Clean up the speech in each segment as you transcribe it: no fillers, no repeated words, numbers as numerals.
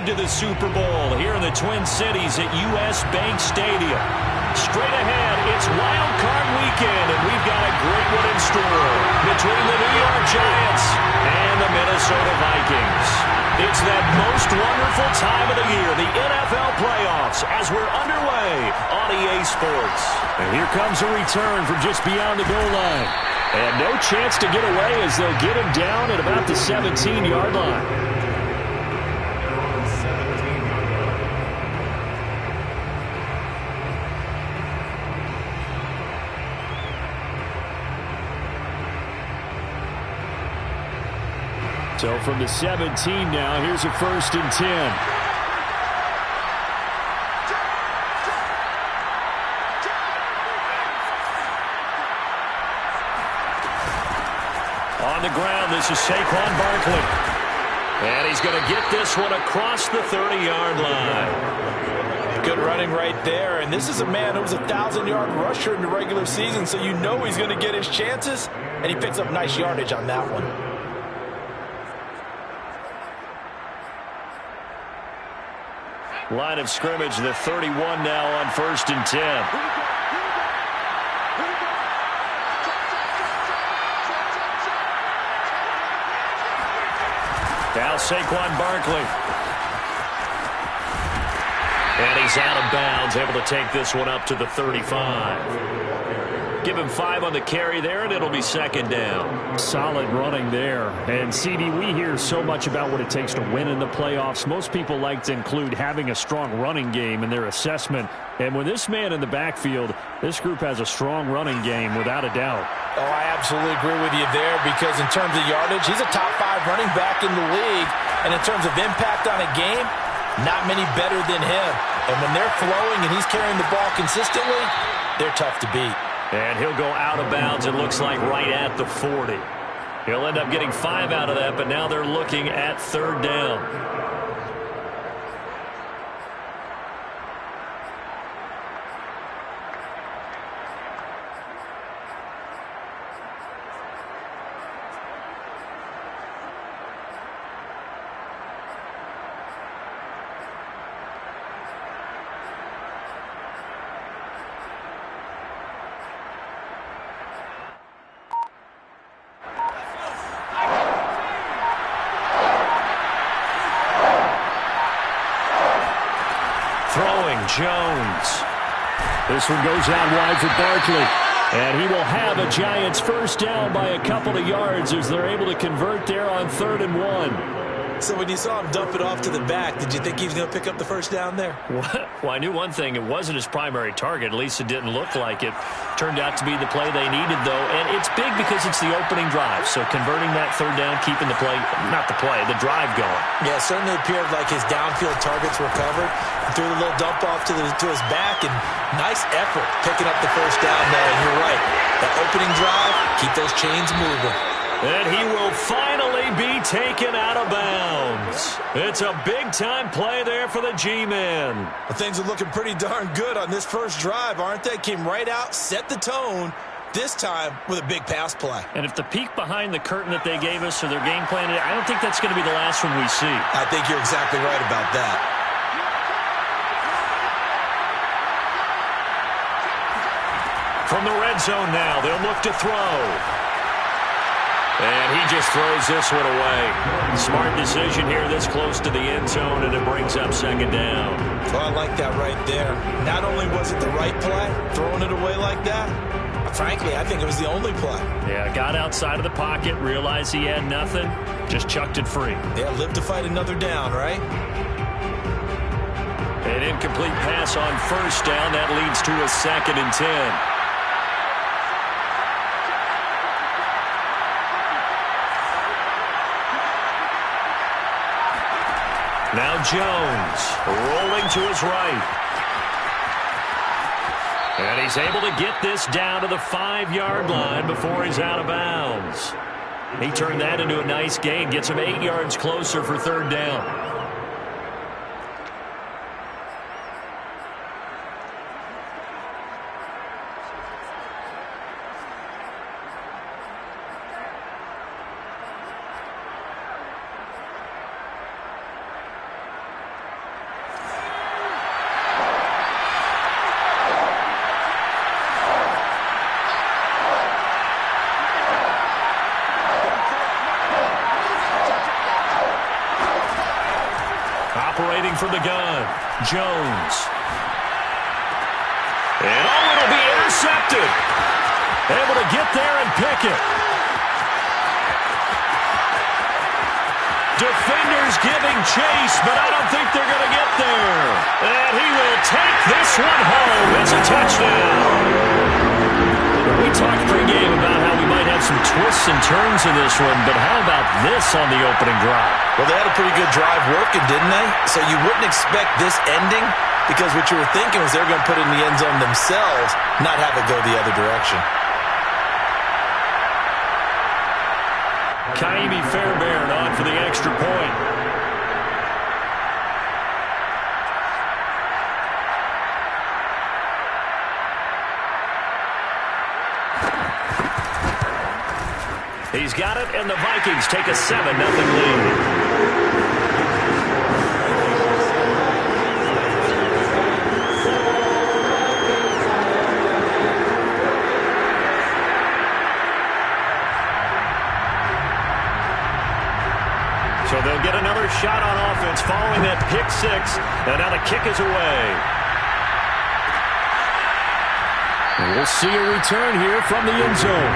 to the Super Bowl here in the Twin Cities at U.S. Bank Stadium. Straight ahead, it's Wild Card Weekend, and we've got a great one in store between the New York Giants and the Minnesota Vikings. It's that most wonderful time of the year, the NFL playoffs, as we're underway on EA Sports. And here comes a return from just beyond the goal line. And no chance to get away as they'll get him down at about the 17-yard line. So from the 17 now, here's a 1st and 10. On the ground, this is Saquon Barkley. And he's going to get this one across the 30-yard line. Good running right there. And this is a man who was a 1,000-yard rusher in the regular season, so you know he's going to get his chances. And he picks up nice yardage on that one. Line of scrimmage, the 31 now on 1st and 10. Now Saquon Barkley. And he's out of bounds, able to take this one up to the 35. Give him 5 on the carry there, and it'll be 2nd down. Solid running there. And, CD, we hear so much about what it takes to win in the playoffs. Most people like to include having a strong running game in their assessment. And with this man in the backfield, this group has a strong running game without a doubt. Oh, I absolutely agree with you there because in terms of yardage, he's a top 5 running back in the league. And in terms of impact on a game, not many better than him. And when they're flowing and he's carrying the ball consistently, they're tough to beat. And he'll go out of bounds, it looks like, right at the 40. He'll end up getting 5 out of that, but now they're looking at 3rd down. Jones. This one goes out wide for Barkley. And he will have a Giants 1st down by a couple of yards as they're able to convert there on 3rd and 1. So when you saw him dump it off to the back, did you think he was going to pick up the 1st down there? Well, I knew one thing. It wasn't his primary target. At least it didn't look like it. Turned out to be the play they needed, though. And it's big because it's the opening drive. So converting that 3rd down, keeping the play, not the play, the drive going. Yeah, it certainly appeared like his downfield targets were covered. Threw a little dump off to his back, and nice effort picking up the 1st down there. And you're right. That opening drive, keep those chains moving. And he will finally be taken out of bounds. It's a big-time play there for the G-men. Well, things are looking pretty darn good on this first drive, aren't they? Came right out, set the tone, this time with a big pass play. And if the peek behind the curtain that they gave us or their game plan, I don't think that's going to be the last one we see. I think you're exactly right about that. From the red zone now, they'll look to throw. And he just throws this one away. Smart decision here this close to the end zone, and it brings up 2nd down. Well, I like that right there. Not only was it the right play, throwing it away like that, but frankly, I think it was the only play. Yeah, got outside of the pocket, realized he had nothing, just chucked it free. Yeah, live to fight another down, right? An incomplete pass on 1st down. That leads to a 2nd and 10. Now Jones rolling to his right. And he's able to get this down to the 5-yard line before he's out of bounds. He turned that into a nice gain, gets him 8 yards closer for 3rd down. operating from the gun. Jones. And it'll be intercepted. Able to get there and pick it. Defenders giving chase, but I don't think they're going to get there. And he will take this one home. It's a touchdown. We talked pregame about how we might have some twists and turns in this one, but how about this on the opening drive? Well, they had a pretty good drive working, didn't they? So you wouldn't expect this ending because what you were thinking was they were going to put it in the end zone themselves, not have it go the other direction. Kaimi Fairbairn on for the extra point. He's got it, and the Vikings take a 7-0 lead. So they'll get another shot on offense following that pick six. And now the kick is away. And we'll see a return here from the end zone.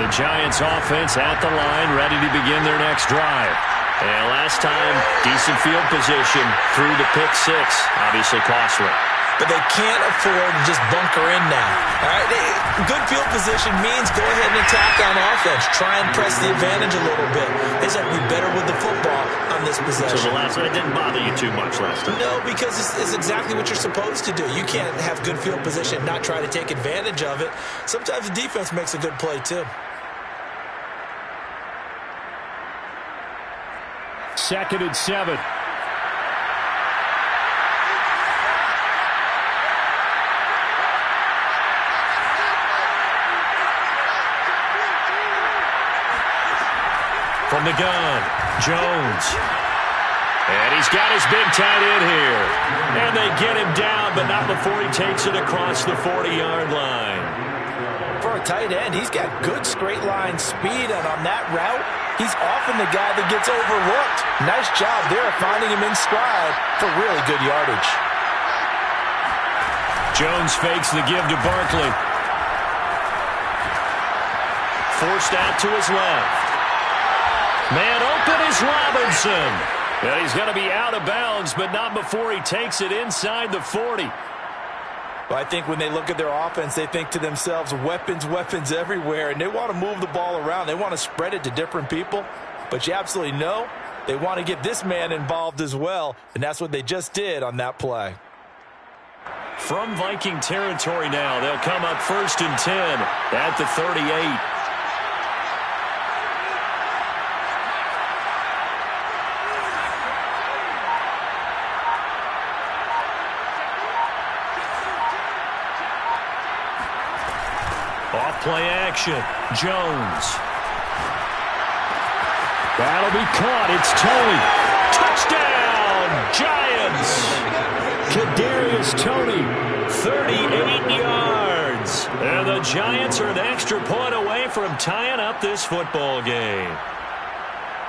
The Giants offense at the line, ready to begin their next drive. And last time, decent field position through the pick six. Obviously costly. But they can't afford to just bunker in now. All right, good field position means go ahead and attack on offense. Try and press the advantage a little bit. They just have to be better with the football on this possession. So the last one, it didn't bother you too much last time? No, because it's exactly what you're supposed to do. You can't have good field position and not try to take advantage of it. Sometimes the defense makes a good play too. 2nd and 7. From the gun, Jones. And he's got his big tight end here. And they get him down, but not before he takes it across the 40-yard line. For a tight end, he's got good straight line speed, and on that route, he's often the guy that gets overlooked. Nice job there of finding him in stride for really good yardage. Jones fakes the give to Barkley. Forced out to his left. Man open is Robinson. And he's going to be out of bounds, but not before he takes it inside the 40. Well, I think when they look at their offense, they think to themselves, weapons, weapons everywhere, and they want to move the ball around. They want to spread it to different people, but you absolutely know they want to get this man involved as well, and that's what they just did on that play. From Viking territory now, they'll come up 1st and 10 at the 38. Play action. Jones. That'll be caught. It's Toney. Touchdown, Giants. Kadarius Toney, 38 yards. And the Giants are an extra point away from tying up this football game.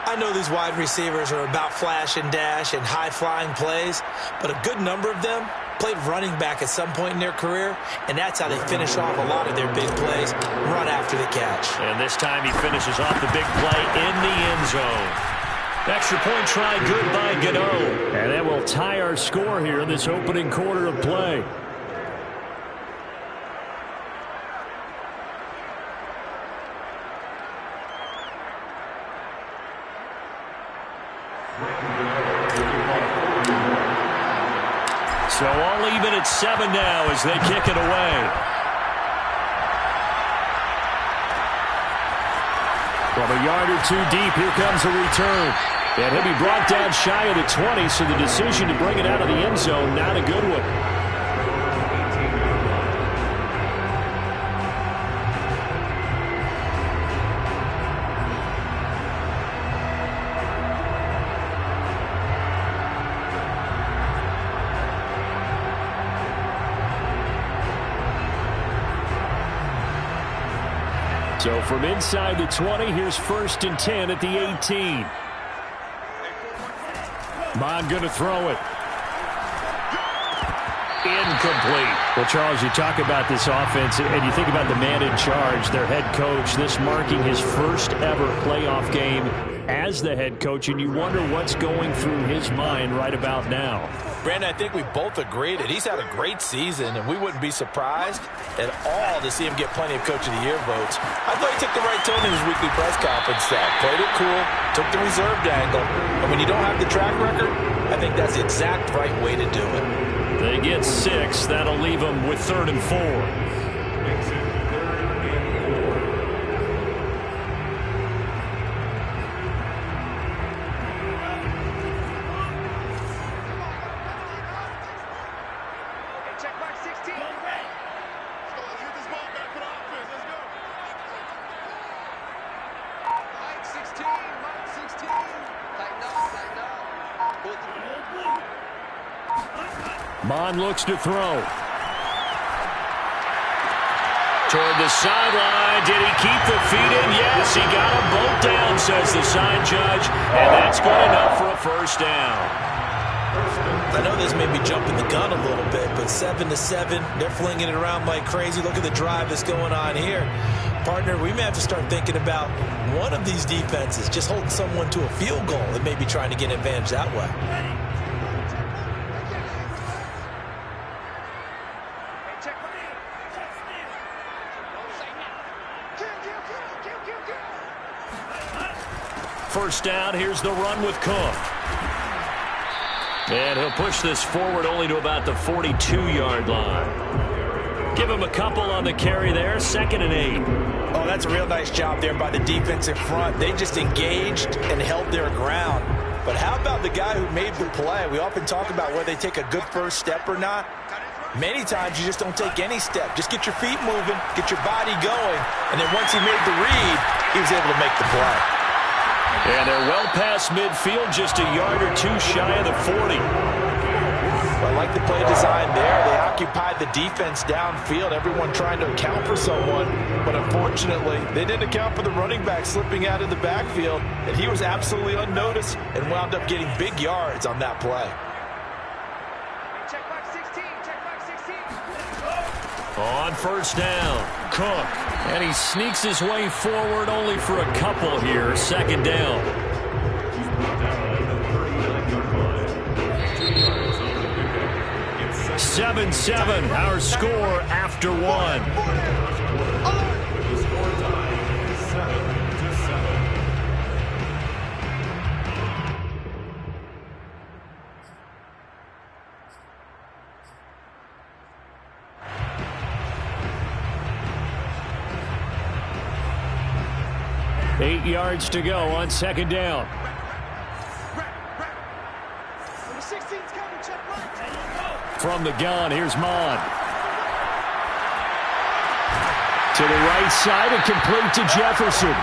I know these wide receivers are about flash and dash and high-flying plays, but a good number of them played running back at some point in their career, and that's how they finish off a lot of their big plays, run after the catch. And this time he finishes off the big play in the end zone. Extra point try good by Gano. And that will tie our score here in this opening quarter of play. So all even at 7 now as they kick it away. From a yard or two deep, here comes the return. And he'll be brought down shy of the 20, so the decision to bring it out of the end zone, not a good one. So from inside the 20, here's 1st and 10 at the 18. Mond going to throw it. Incomplete. Well, Charles, you talk about this offense, and you think about the man in charge, their head coach, this marking his first ever playoff game as the head coach, and you wonder what's going through his mind right about now. Brandon, I think we both agreed that he's had a great season, and we wouldn't be surprised at all to see him get plenty of Coach of the Year votes. I thought he took the right tone in his weekly press conference. Played it cool, took the reserved angle, and when you don't have the track record, I think that's the exact right way to do it. They get 6. That'll leave them with 3rd and 4. Check mark 16. Let's get this ball back for the offense. Let's go. Mike 16. Mike 16. Tighten up. Mond looks to throw. Toward the sideline. Did he keep the feet in? Yes, he got them both down, says the sign judge. And that's good enough for a first down. I know this may be jumping the gun a little bit, but 7-7, they're flinging it around like crazy. Look at the drive that's going on here. Partner, we may have to start thinking about one of these defenses just holding someone to a field goal and maybe trying to get an advantage that way. First down, here's the run with Cook. And he'll push this forward only to about the 42-yard line. Give him a couple on the carry there, 2nd and 8. Oh, that's a real nice job there by the defensive front. They just engaged and held their ground. But how about the guy who made the play? We often talk about whether they take a good first step or not. Many times you just don't take any step. Just get your feet moving, get your body going, and then once he made the read, he was able to make the play. And they're well past midfield, just a yard or 2 shy of the 40. Well, I like the play design there. They occupied the defense downfield, everyone trying to account for someone. But unfortunately, they didn't account for the running back slipping out of the backfield, and he was absolutely unnoticed and wound up getting big yards on that play. Check mark 16. Check mark 16. On first down, Cook. And he sneaks his way forward only for a couple here. 2nd down. (7-7) our score after 1. Eight yards to go on 2nd down. From the gun, here's Mond. To the right side and complete to Jefferson.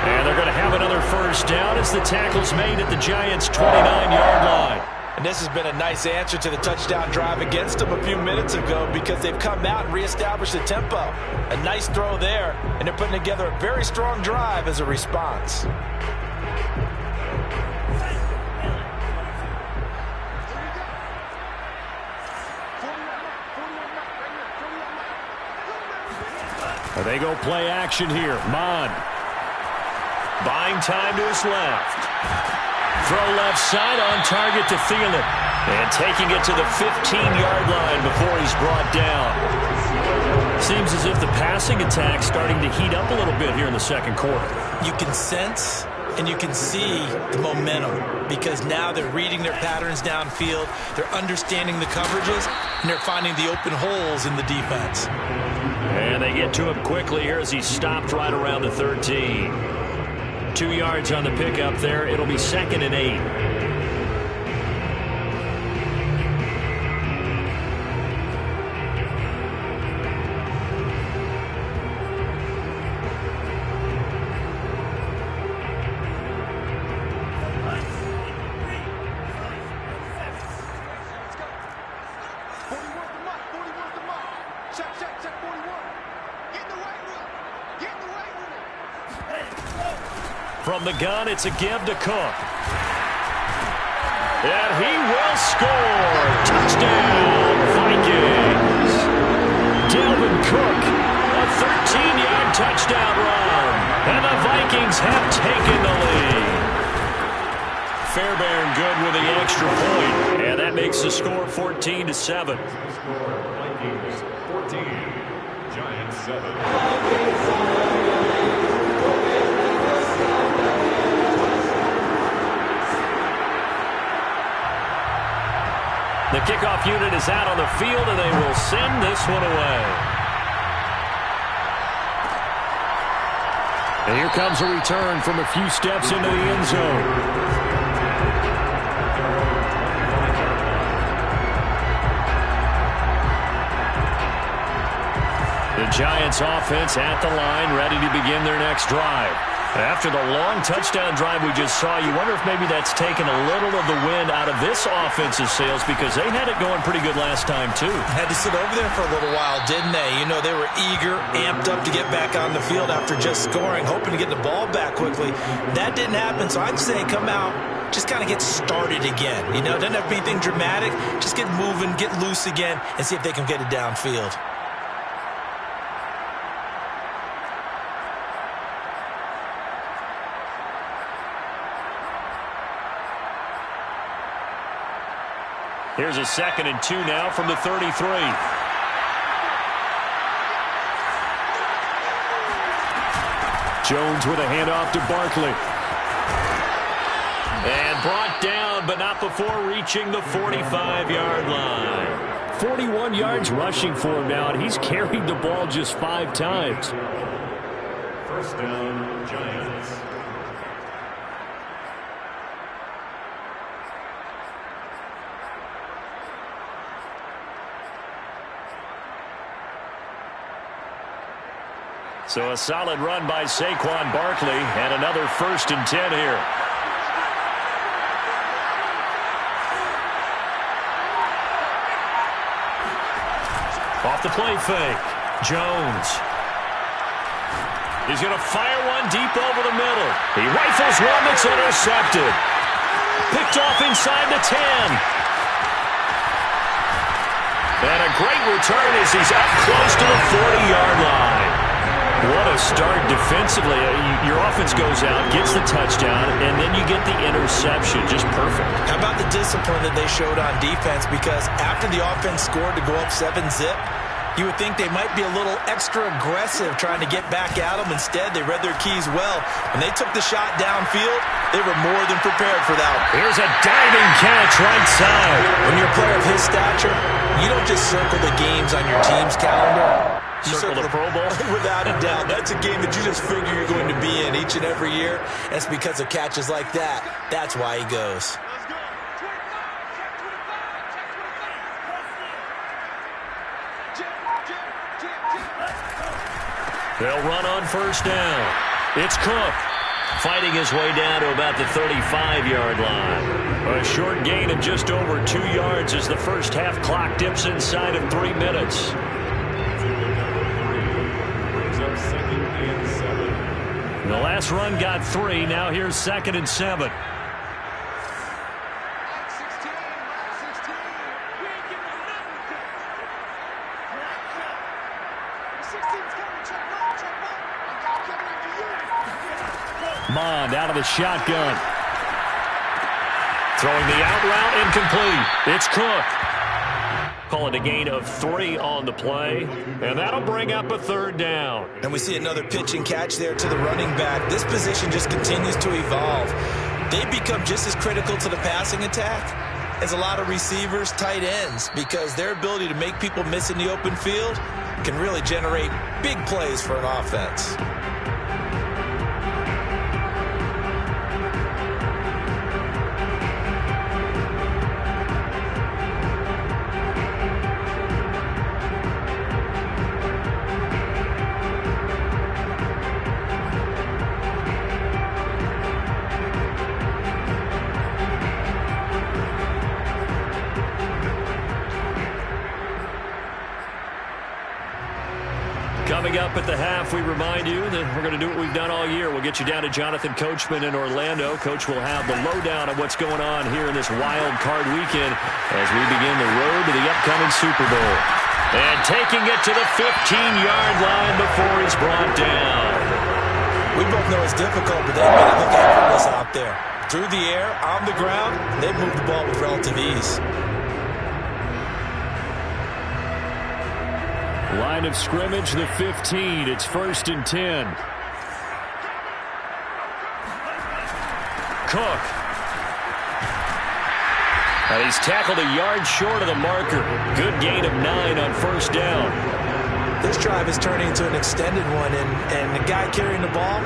And they're going to have another first down as the tackle's made at the Giants' 29-yard line. And this has been a nice answer to the touchdown drive against them a few minutes ago because they've come out and reestablished the tempo. A nice throw there, and they're putting together a very strong drive as a response. They go play action here. Mond. Buying time to his left. Throw left side on target to Thielen. And taking it to the 15-yard line before he's brought down. Seems as if the passing attack's starting to heat up a little bit here in the 2nd quarter. You can sense and you can see the momentum because now they're reading their patterns downfield, they're understanding the coverages, and they're finding the open holes in the defense. And they get to him quickly here as he stopped right around the 13. 2 yards on the pickup there. It'll be 2nd and 8. From the gun, it's a give to Cook. And he will score. Touchdown, Vikings. Dalvin Cook, a 13-yard touchdown run. And the Vikings have taken the lead. Fairbairn good with the extra point. And that makes the score 14-7. Vikings 14, Giants 7. The kickoff unit is out on the field, and they will send this one away. And here comes a return from a few steps into the end zone. The Giants offense at the line, ready to begin their next drive. After the long touchdown drive we just saw, you wonder if maybe that's taken a little of the wind out of this offensive sails, because they had it going pretty good last time, too. Had to sit over there for a little while, didn't they? You know, they were eager, amped up to get back on the field after just scoring, hoping to get the ball back quickly. That didn't happen, so I'd say come out, just kind of get started again. You know, it doesn't have to be anything dramatic. Just get moving, get loose again, and see if they can get it downfield. Here's a 2nd and 2 now from the 33. Jones with a handoff to Barkley. And brought down, but not before reaching the 45-yard line. 41 yards rushing for him now, and he's carried the ball just 5 times. First down, Giants. So a solid run by Saquon Barkley, and another 1st and 10 here. Off the play fake. Jones. He's going to fire one deep over the middle. He rifles one that's intercepted. Picked off inside the 10. And a great return as he's up close to the 40-yard line. What a start defensively. Your offense goes out, gets the touchdown, and then you get the interception. Just perfect. How about the discipline that they showed on defense? Because after the offense scored to go up 7-zip, you would think they might be a little extra aggressive trying to get back at them. Instead, they read their keys well. When they took the shot downfield, they were more than prepared for that. Here's a diving catch right side. When you're a player of his stature, you don't just circle the games on your team's calendar. You circle the Pro Bowl? Without a doubt. That's a game that you just figure you're going to be in each and every year. And it's because of catches like that. That's why he goes. They'll run on 1st down. It's Cook fighting his way down to about the 35-yard line. A short gain of just over 2 yards as the first half clock dips inside of 3 minutes. The last run got 3. Now here's 2nd and 7. Mond out of the shotgun. Throwing the out route incomplete. It's Cook. Call it a gain of 3 on the play, and that'll bring up a 3rd down. And we see another pitch and catch there to the running back. This position just continues to evolve. They become just as critical to the passing attack as a lot of receivers, tight ends, because their ability to make people miss in the open field can really generate big plays for an offense. Coming up at the half, we remind you that we're going to do what we've done all year. We'll get you down to Jonathan Coachman in Orlando. Coach will have the lowdown of what's going on here in this wild card weekend as we begin the road to the upcoming Super Bowl. And taking it to the 15-yard line before he's brought down. We both know it's difficult, but they made it look effortless out there. Through the air, on the ground, they've moved the ball with relative ease. Line of scrimmage, the 15. It's 1st and 10. Cook. And he's tackled a yard short of the marker. Good gain of 9 on 1st down. This drive is turning into an extended one, and the guy carrying the ball,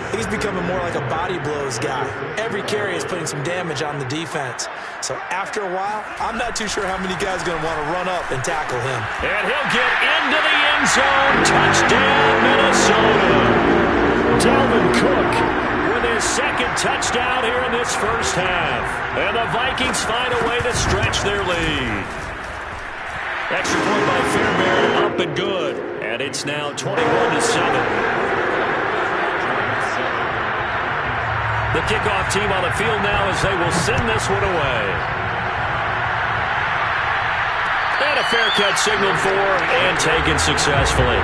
he's becoming more like a body blows guy. Every carry is putting some damage on the defense. So after a while, I'm not too sure how many guys are going to want to run up and tackle him. And he'll get into the end zone. Touchdown, Minnesota. Dalvin Cook with his second touchdown here in this first half. And the Vikings find a way to stretch their lead. Extra point by Fairbairn, up and good. And it's now 21-7. The kickoff team on the field now as they will send this one away. And a fair catch signaled for and taken successfully.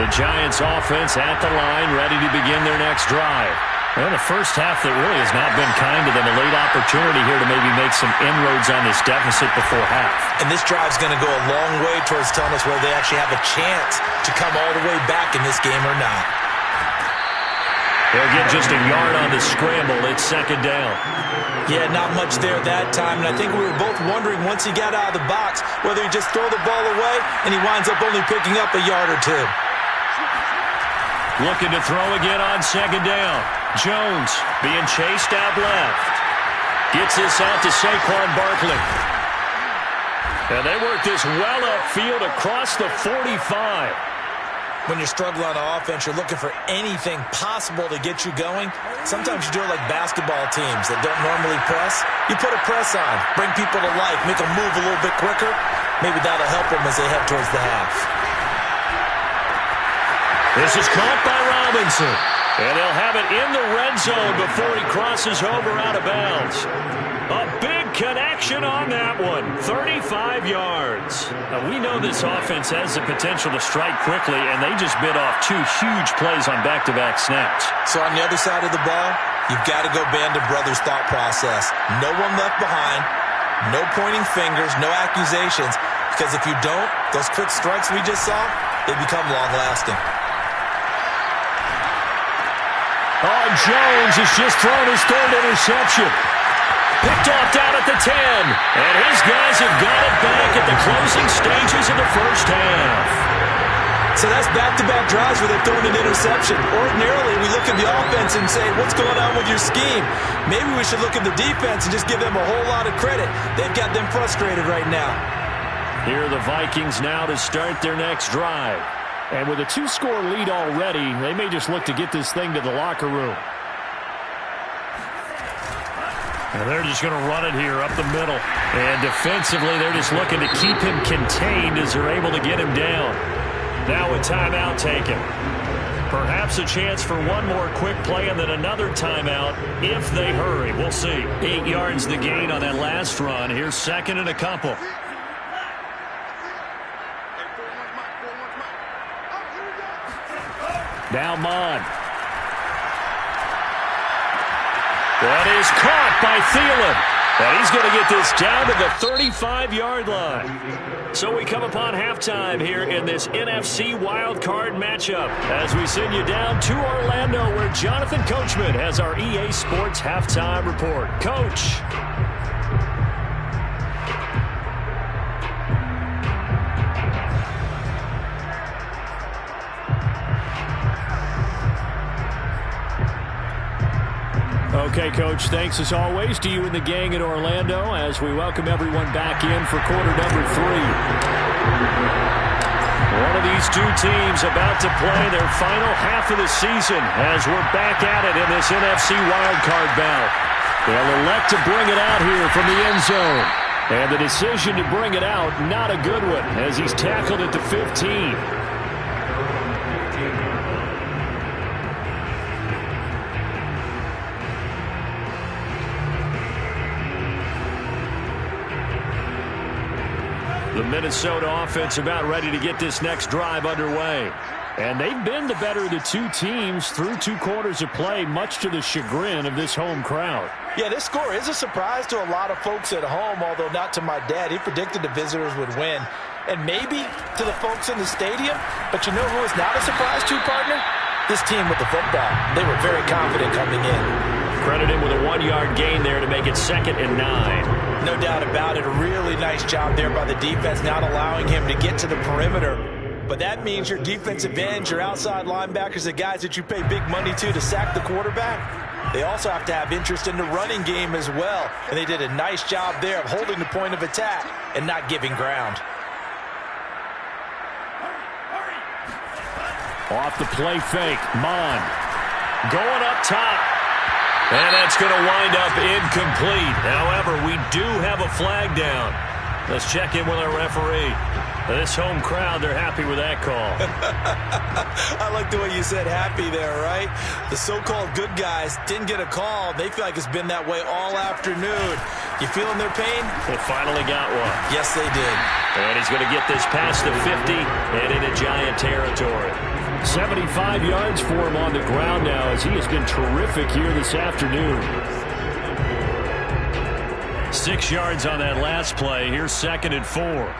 The Giants offense at the line, ready to begin their next drive. Well, the first half that really has not been kind to them. A late opportunity here to maybe make some inroads on this deficit before half. And this drive's going to go a long way towards telling us whether they actually have a chance to come all the way back in this game or not. They'll get just a yard on the scramble. It's 2nd down. Yeah, not much there that time. And I think we were both wondering once he got out of the box whether he just throw the ball away and he winds up only picking up a yard or two. Looking to throw again on 2nd down. Jones being chased out left. Gets this out to Saquon Barkley. And they work this well upfield across the 45. When you're struggling on offense, you're looking for anything possible to get you going. Sometimes you do it like basketball teams that don't normally press. You put a press on, bring people to life, make them move a little bit quicker. Maybe that'll help them as they head towards the half. This is caught by Robinson. And they'll have it in the red zone before he crosses over out of bounds. A big connection on that one. 35 yards. Now, we know this offense has the potential to strike quickly, and they just bit off 2 huge plays on back-to-back snaps. So on the other side of the ball, you've got to go band of brothers thought process. No one left behind. No pointing fingers. No accusations. Because if you don't, those quick strikes we just saw, they become long-lasting. Oh, Jones has just thrown his 3rd interception. Picked off down at the 10. And his guys have got it back at the closing stages of the first half. So that's back-to-back drives where they're throwing an interception. Ordinarily, we look at the offense and say, what's going on with your scheme? Maybe we should look at the defense and just give them a whole lot of credit. They've got them frustrated right now. Here are the Vikings now to start their next drive. And with a 2-score lead already, they may just look to get this thing to the locker room. And they're just going to run it here up the middle. And defensively, they're just looking to keep him contained as they're able to get him down. Now a timeout taken. Perhaps a chance for one more quick play and then another timeout if they hurry. We'll see. 8 yards the gain on that last run. Here's 2nd and a couple. Now Mon. That is caught by Thielen. And he's going to get this down to the 35-yard line. So we come upon halftime here in this NFC wildcard matchup as we send you down to Orlando where Jonathan Coachman has our EA Sports halftime report. Coach. Okay, Coach, thanks as always to you and the gang in Orlando as we welcome everyone back in for quarter number 3. One of these two teams about to play their final half of the season as we're back at it in this NFC wildcard bout. They'll elect to bring it out here from the end zone. And the decision to bring it out, not a good one, as he's tackled at the 15. The Minnesota offense about ready to get this next drive underway. And they've been the better of the two teams through 2 quarters of play, much to the chagrin of this home crowd. Yeah, this score is a surprise to a lot of folks at home, although not to my dad. He predicted the visitors would win. And maybe to the folks in the stadium. But you know who is not a surprise to, partner? This team with the football. They were very confident coming in. Credit him with a 1-yard gain there to make it 2nd and 9. No doubt about it. A really nice job there by the defense, not allowing him to get to the perimeter. But that means your defensive ends, your outside linebackers, the guys that you pay big money to sack the quarterback, they also have to have interest in the running game as well. And they did a nice job there of holding the point of attack and not giving ground. Off the play fake, Mon going up top. And that's going to wind up incomplete. However, we do have a flag down. Let's check in with our referee. This home crowd, they're happy with that call. I like the way you said happy there, right? The so-called good guys didn't get a call. They feel like it's been that way all afternoon. You feeling their pain? They finally got one. Yes, they did. And he's going to get this past the 50 and into Giant territory. 75 yards for him on the ground now as he has been terrific here this afternoon. 6 yards on that last play. Here's 2nd and 4.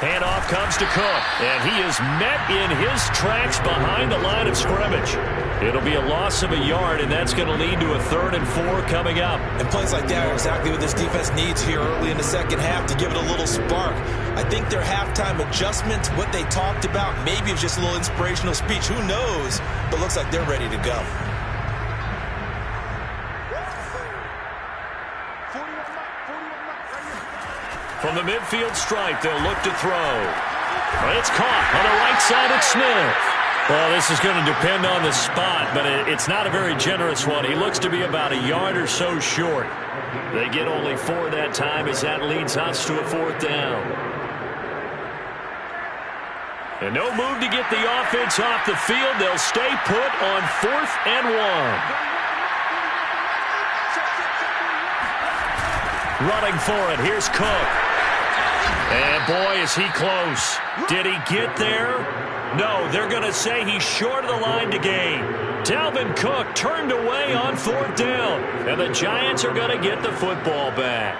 Handoff comes to Cook, and he is met in his tracks behind the line of scrimmage. It'll be a loss of a yard, and that's going to lead to a 3rd and 4 coming up. And plays like that are exactly what this defense needs here early in the second half to give it a little spark. I think their halftime adjustments, what they talked about, maybe it's just a little inspirational speech. Who knows? But looks like they're ready to go. From the midfield stripe, they'll look to throw. It's caught on the right side of Smith. Well, this is going to depend on the spot, but it's not a very generous one. He looks to be about a yard or so short. They get only 4 that time as that leads us to a 4th down. And no move to get the offense off the field. They'll stay put on 4th and 1. Running for it. Here's Cook. And boy, is he close. Did he get there? No, they're going to say he's short of the line to gain. Dalvin Cook turned away on 4th down. And the Giants are going to get the football back.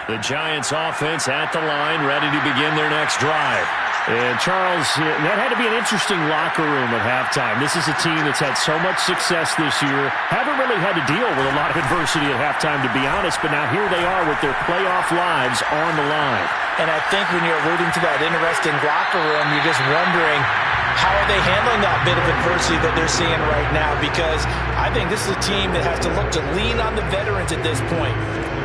The Giants offense at the line, ready to begin their next drive. And Charles, that had to be an interesting locker room at halftime. This is a team that's had so much success this year. Haven't really had to deal with a lot of adversity at halftime, to be honest. But now here they are with their playoff lives on the line. And I think when you're alluding to that interesting locker room, you're just wondering, how are they handling that bit of adversity that they're seeing right now? Because I think this is a team that has to look to lean on the veterans at this point.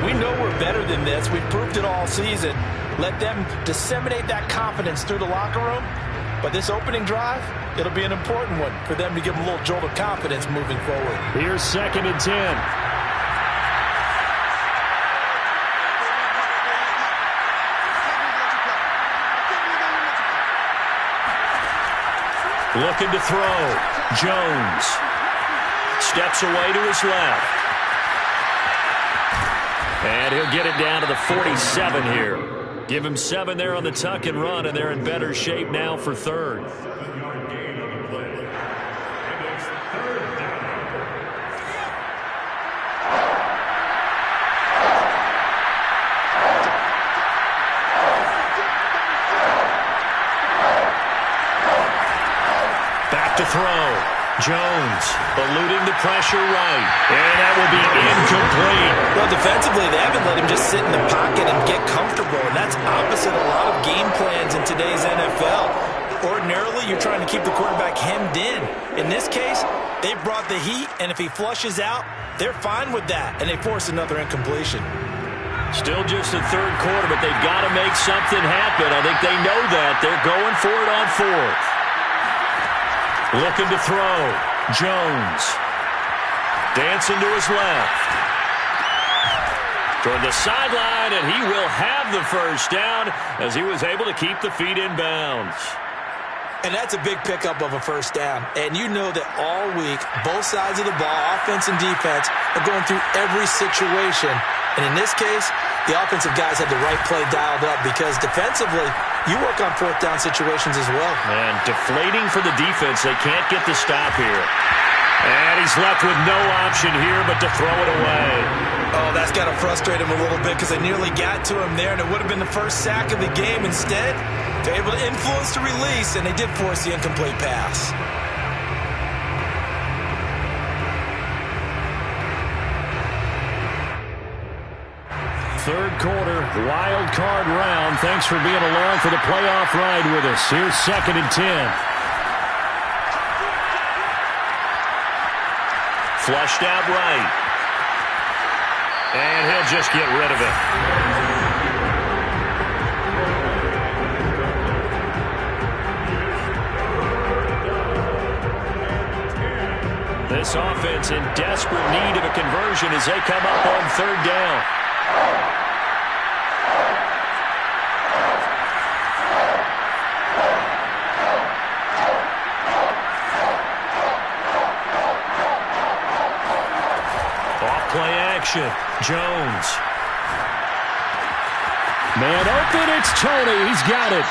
We know we're better than this. We've proved it all season. Let them disseminate that confidence through the locker room. But this opening drive, it'll be an important one for them to give them a little jolt of confidence moving forward. Here's 2nd and 10. Looking to throw. Jones steps away to his left. And he'll get it down to the 47 here. Give him 7 there on the tuck and run, and they're in better shape now for 3rd. Back to throw. Jones eluding the pressure right. And that will be incomplete. Well, defensively, they haven't let him just sit in the pocket and get comfortable. And that's opposite a lot of game plans in today's NFL. Ordinarily, you're trying to keep the quarterback hemmed in. In this case, they brought the heat, and if he flushes out, they're fine with that, and they force another incompletion. Still just the third quarter, but they've got to make something happen. I think they know that. They're going for it on fourth. Looking to throw. Jones. Dancing to his left. Toward the sideline, and he will have the first down as he was able to keep the feet in bounds. And that's a big pickup of a first down. And you know that all week, both sides of the ball, offense and defense, are going through every situation. And in this case, the offensive guys had the right play dialed up because defensively, you work on fourth down situations as well. And deflating for the defense. They can't get the stop here. And he's left with no option here but to throw it away. Oh, that's got to frustrate him a little bit because they nearly got to him there, and it would have been the first sack of the game. Instead, they're able to influence the release, and they did force the incomplete pass. Third quarter, wild card round. Thanks for being along for the playoff ride with us. Here's 2nd and 10. Flushed out right. And he'll just get rid of it. This offense in desperate need of a conversion as they come up on third down. Play action. Jones. Man open, it's Tony. He's got it.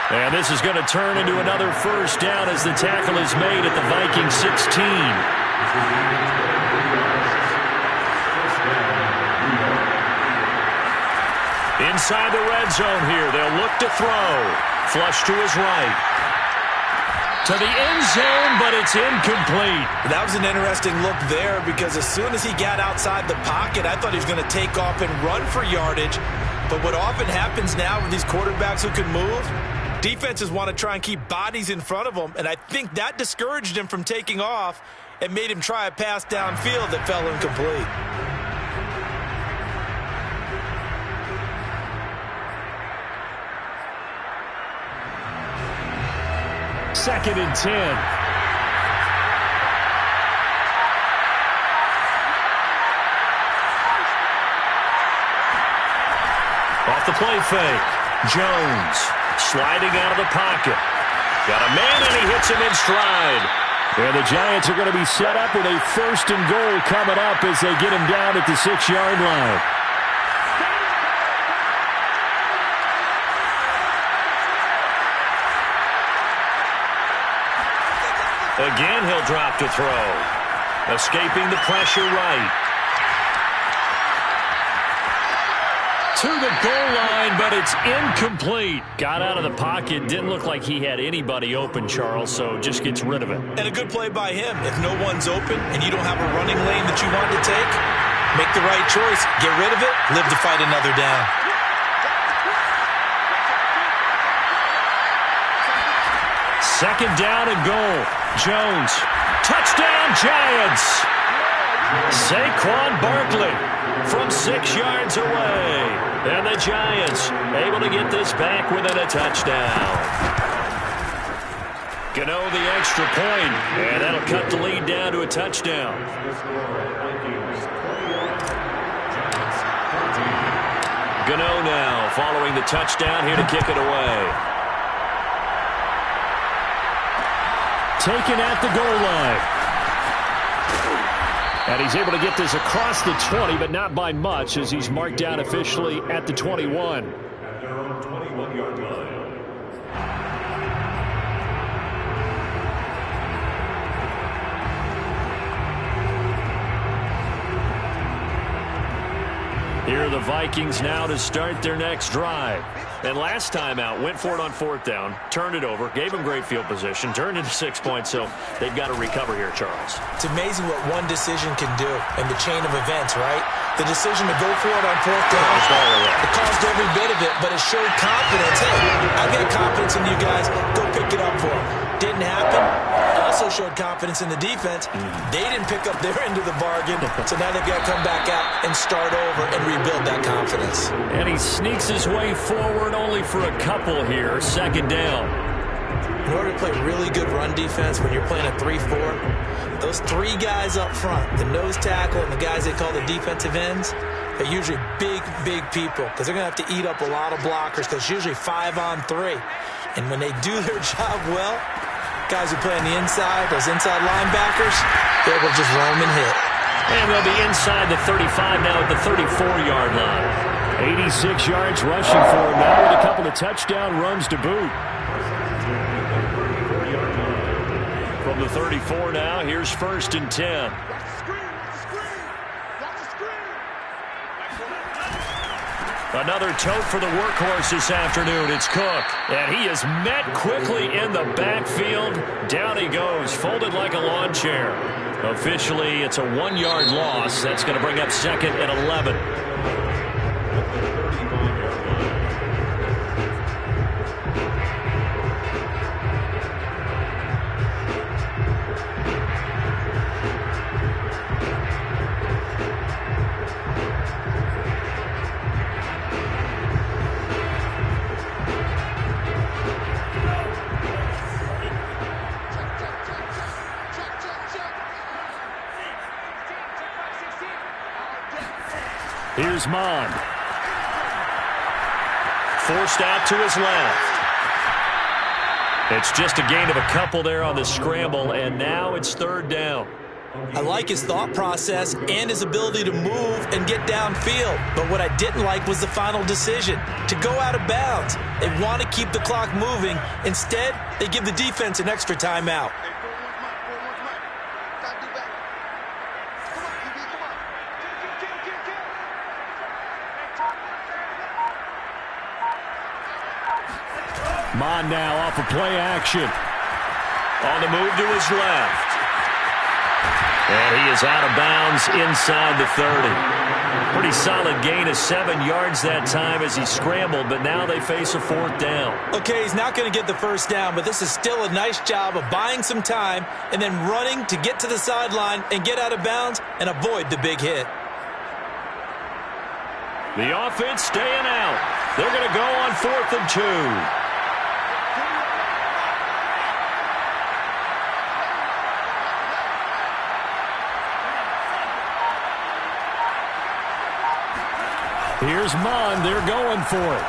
And this is going to turn into another first down as the tackle is made at the Viking 16. Inside the red zone here. They'll look to throw. Flush to his right. To the end zone, but it's incomplete. That was an interesting look there because as soon as he got outside the pocket, I thought he was going to take off and run for yardage. But what often happens now with these quarterbacks who can move, defenses want to try and keep bodies in front of them, and I think that discouraged him from taking off and made him try a pass downfield that fell incomplete. 2nd and 10. Off the play fake. Jones sliding out of the pocket. Got a man, and he hits him in stride. And the Giants are going to be set up with a 1st and goal coming up as they get him down at the 6-yard line. Again, he'll drop to throw. Escaping the pressure right. To the goal line, but it's incomplete. Got out of the pocket. Didn't look like he had anybody open, Charles, so just gets rid of it. And a good play by him. If no one's open and you don't have a running lane that you want to take, make the right choice. Get rid of it. Live to fight another down. Second down and goal. Jones. Touchdown, Giants. Saquon Barkley from 6 yards away. And the Giants able to get this back within a touchdown. Gano the extra point, and that'll cut the lead down to a touchdown. Gano now following the touchdown here to kick it away. Taken at the goal line. And he's able to get this across the 20, but not by much as he's marked down officially at the 21. Here are the Vikings now to start their next drive. And last time out, went for it on 4th down, turned it over, gave them great field position, turned into 6 points, so they've got to recover here, Charles. It's amazing what one decision can do in the chain of events, right? The decision to go for it on 4th down, it caused every bit of it, but it showed confidence. Hey, I get confidence in you guys. Go pick it up for them. Didn't happen. Also showed confidence in the defense. They didn't pick up their end of the bargain, so now they've got to come back out and start over and rebuild that confidence. And he sneaks his way forward only for a couple here. 2nd down. In order to play really good run defense when you're playing a 3-4, those 3 guys up front, the nose tackle and the guys they call the defensive ends, they're usually big, big people because they're going to have to eat up a lot of blockers because it's usually 5-on-3. And when they do their job well, guys who play on the inside, those inside linebackers, they're able to just roam and hit. And they'll be inside the 35 now at the 34-yard line. 86 yards rushing for him now with a couple of touchdown runs to boot. From the 34 now, here's 1st and 10. Another tote for the workhorse this afternoon. It's Cook. And he is met quickly in the backfield. Down he goes, folded like a lawn chair. Officially, it's a 1-yard loss. That's going to bring up 2nd and 11. Here's Mond. Forced out to his left. It's just a gain of a couple there on the scramble, and now it's 3rd down. I like his thought process and his ability to move and get downfield. But what I didn't like was the final decision, to go out of bounds. They want to keep the clock moving. Instead, they give the defense an extra timeout. Mond now off of play action. On the move to his left. And he is out of bounds inside the 30. Pretty solid gain of 7 yards that time as he scrambled, but now they face a 4th down. Okay, he's not going to get the 1st down, but this is still a nice job of buying some time and then running to get to the sideline and get out of bounds and avoid the big hit. The offense staying out. They're going to go on 4th and 2. Here's Mond. They're going for it.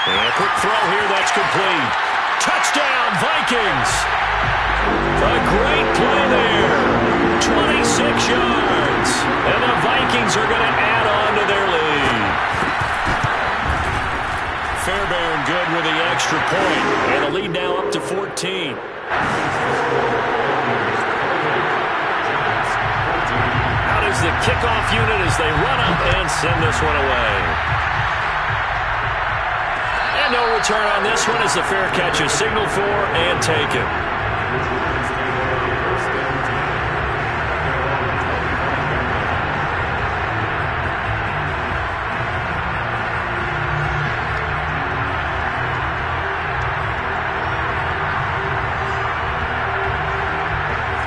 And a quick throw here. That's complete. Touchdown, Vikings. A great play there. 26 yards. And the Vikings are going to add on to their lead. Fairbairn good with the extra point. And the lead now up to 14. The kickoff unit as they run up and send this one away. And no return on this one as the fair catch is signaled for and taken.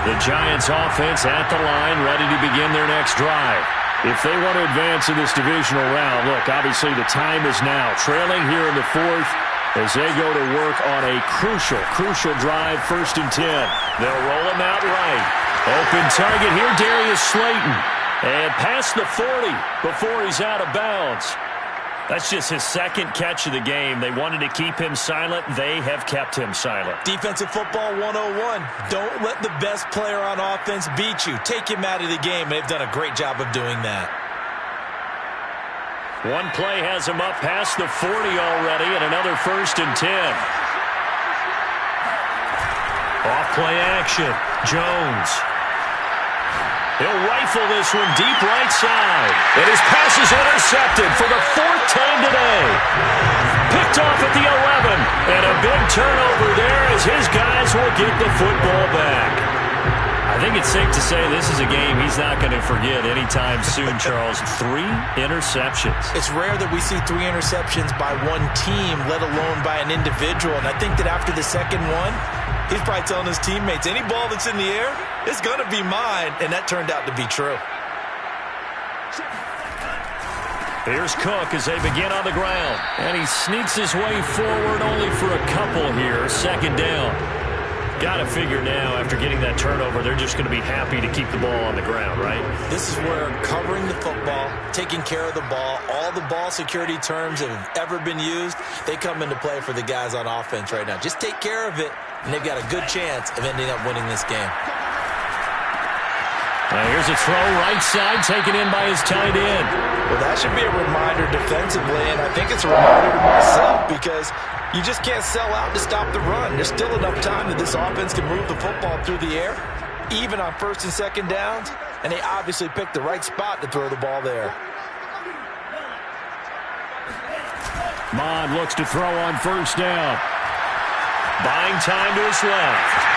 The Giants offense at the line, ready to begin their next drive. If they want to advance in this divisional round, look, obviously the time is now. Trailing here in the 4th as they go to work on a crucial drive, 1st and 10. They'll roll him out right. Open target here, Darius Slayton. And past the 40 before he's out of bounds. That's just his 2nd catch of the game. They wanted to keep him silent. They have kept him silent. Defensive football 101. Don't let the best player on offense beat you. Take him out of the game. They've done a great job of doing that. One play has him up past the 40 already, and another 1st and 10. Off play action. Jones. He'll rifle this one deep right side. And his pass is intercepted for the 4th time today. Picked off at the 11. And a big turnover there as his guys will get the football back. I think it's safe to say this is a game he's not going to forget anytime soon, Charles. 3 interceptions. It's rare that we see 3 interceptions by one team, let alone by an individual. And I think that after the second one, he's probably telling his teammates, any ball that's in the air, it's going to be mine. And that turned out to be true. Here's Cook as they begin on the ground. And he sneaks his way forward only for a couple here. 2nd down. Got to figure now, after getting that turnover, they're just going to be happy to keep the ball on the ground, right? This is where covering the football, taking care of the ball, all the ball security terms that have ever been used, they come into play for the guys on offense right now. Just take care of it, and they've got a good chance of ending up winning this game. Here's a throw right side, taken in by his tight end. Well, that should be a reminder defensively, and I think it's a reminder to myself because you just can't sell out to stop the run. There's still enough time that this offense can move the football through the air, even on 1st and 2nd downs, and they obviously picked the right spot to throw the ball there. Mond looks to throw on 1st down. Buying time to his left.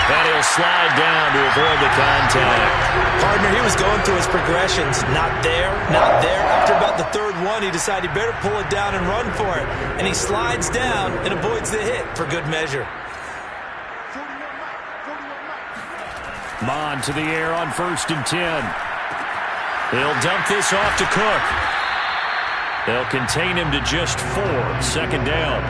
And he'll slide down to avoid the contact. Partner, he was going through his progressions. Not there, not there. After about the 3rd one, he decided he better pull it down and run for it. And he slides down and avoids the hit for good measure. Mond to the air on 1st and 10. He'll dump this off to Cook. They'll contain him to just 4. 2nd down.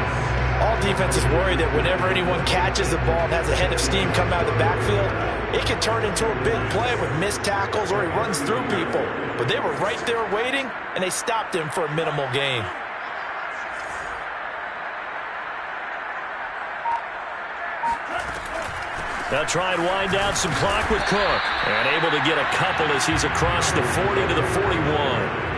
All defenses worry that whenever anyone catches the ball and has a head of steam come out of the backfield, it can turn into a big play with missed tackles or he runs through people. But they were right there waiting, and they stopped him for a minimal gain. They'll try and wind down some clock with Cook. And able to get a couple as he's across the 40 to the 41.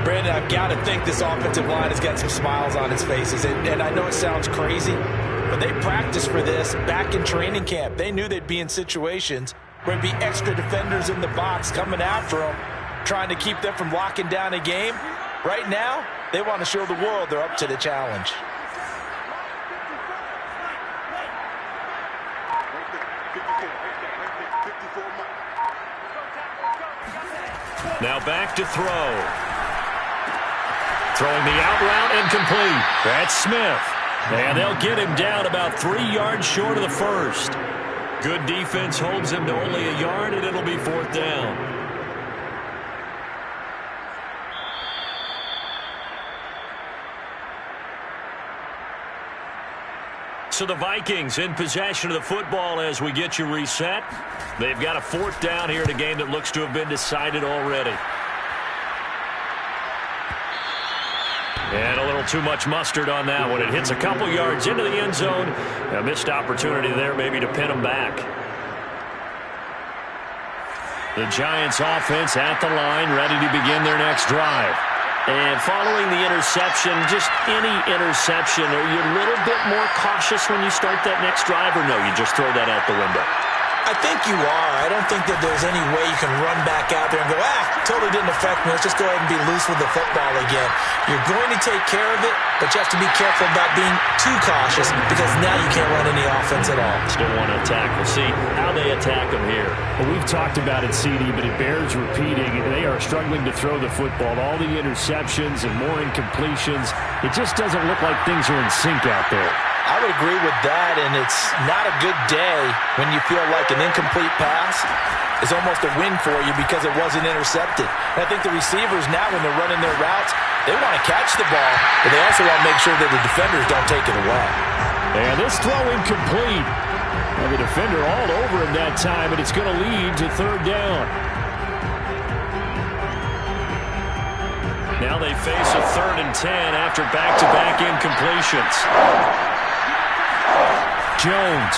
Brandon, I've got to think this offensive line has got some smiles on its faces. And I know it sounds crazy, but they practiced for this back in training camp. They knew they'd be in situations where there'd be extra defenders in the box coming after them, trying to keep them from locking down a game. Right now, they want to show the world they're up to the challenge. Now back to throw. Throwing the out route incomplete. That's Smith. And they'll get him down about 3 yards short of the 1st. Good defense holds him to only a yard, and it'll be 4th down. So the Vikings in possession of the football as we get you reset. They've got a 4th down here in a game that looks to have been decided already. And a little too much mustard on that one. It hits a couple yards into the end zone. A missed opportunity there maybe to pin them back. The Giants offense at the line, ready to begin their next drive. And following the interception, just any interception, are you a little bit more cautious when you start that next drive, or no, you just throw that out the window? I think you are. I don't think that there's any way you can run back out there and go, totally didn't affect me. Let's just go ahead and be loose with the football again. You're going to take care of it, but you have to be careful about being too cautious because now you can't run any offense at all. Still want to attack. We'll see how they attack them here. Well, we've talked about it, CD, but it bears repeating. They are struggling to throw the football. All the interceptions and more incompletions. It just doesn't look like things are in sync out there. I would agree with that, and it's not a good day when you feel like an incomplete pass is almost a win for you because it wasn't intercepted. And I think the receivers now, when they're running their routes, they want to catch the ball, but they also want to make sure that the defenders don't take it away. And this throw incomplete. And the defender all over him that time, and it's going to lead to 3rd down. Now they face a 3rd and 10 after back-to-back incompletions. Jones.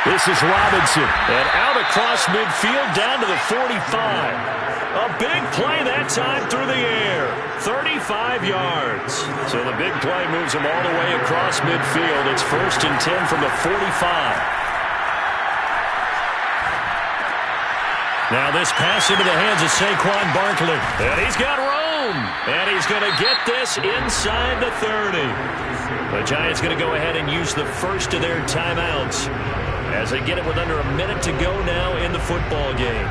This is Robinson. And out across midfield down to the 45. A big play that time through the air. 35 yards. So the big play moves him all the way across midfield. It's 1st and 10 from the 45. Now this pass into the hands of Saquon Barkley. And he's got room. And he's going to get this inside the 30. The Giants going to go ahead and use the first of their timeouts as they get it with under a minute to go now in the football game.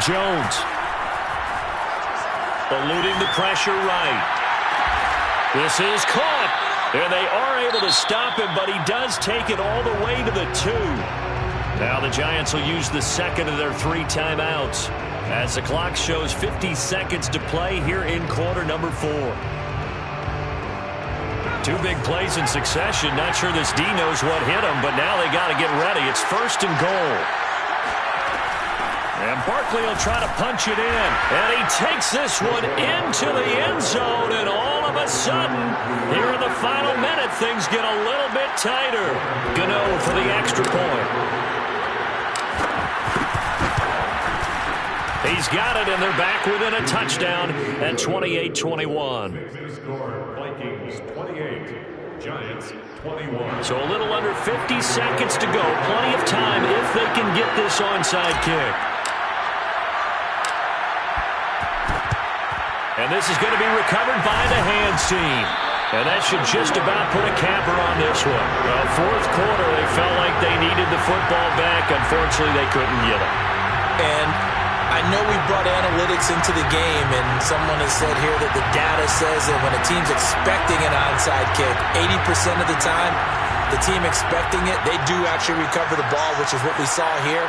Jones eluding the pressure right. This is caught, and they are able to stop him, but he does take it all the way to the 2. Now the Giants will use the second of their 3 timeouts as the clock shows 50 seconds to play here in quarter number 4. 2 big plays in succession. Not sure this D knows what hit him, but now they got to get ready. It's 1st and goal. And Barkley will try to punch it in. And he takes this one into the end zone. And all of a sudden, here in the final minute, things get a little bit tighter. Gano for the extra point. He's got it, and they're back within a touchdown at 28-21. Vikings 28, Giants 21. So a little under 50 seconds to go. Plenty of time if they can get this onside kick. And this is going to be recovered by the hands team. And that should just about put a capper on this one. Well, 4th quarter, they felt like they needed the football back. Unfortunately, they couldn't get it. And I know we brought analytics into the game, and someone has said here that the data says that when a team's expecting an onside kick, 80% of the time, the team expecting it, they do actually recover the ball, which is what we saw here.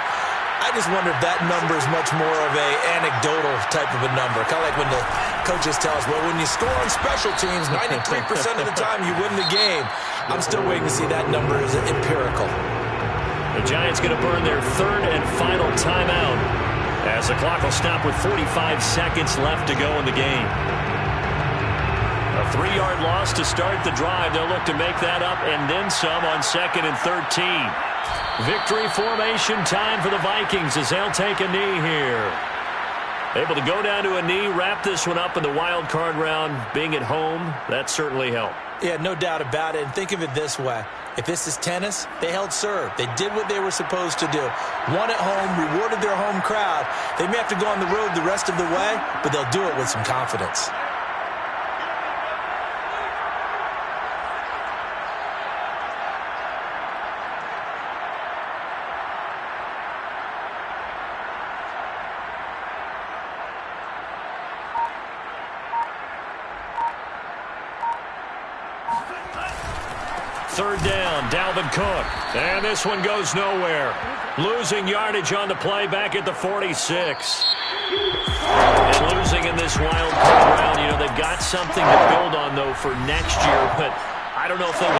I just wonder if that number is much more of a anecdotal type of a number. Kind of like when the coaches tell us, well, when you score on special teams, 93% of the time you win the game. I'm still waiting to see that number is empirical. The Giants going to burn their 3rd and final timeout as the clock will stop with 45 seconds left to go in the game. A 3-yard loss to start the drive. They'll look to make that up and then some on 2nd and 13. Victory formation time for the Vikings as they'll take a knee here. Able to go down to a knee, wrap this one up in the wild card round. Being at home, that certainly helped. Yeah, no doubt about it. And think of it this way. If this is tennis, they held serve. They did what they were supposed to do. Won at home, rewarded their home crowd. They may have to go on the road the rest of the way, but they'll do it with some confidence. Third down, Dalvin Cook. And this one goes nowhere. Losing yardage on the play back at the 46. And losing in this wild card round. You know, they've got something to build on, though, for next year. But I don't know if they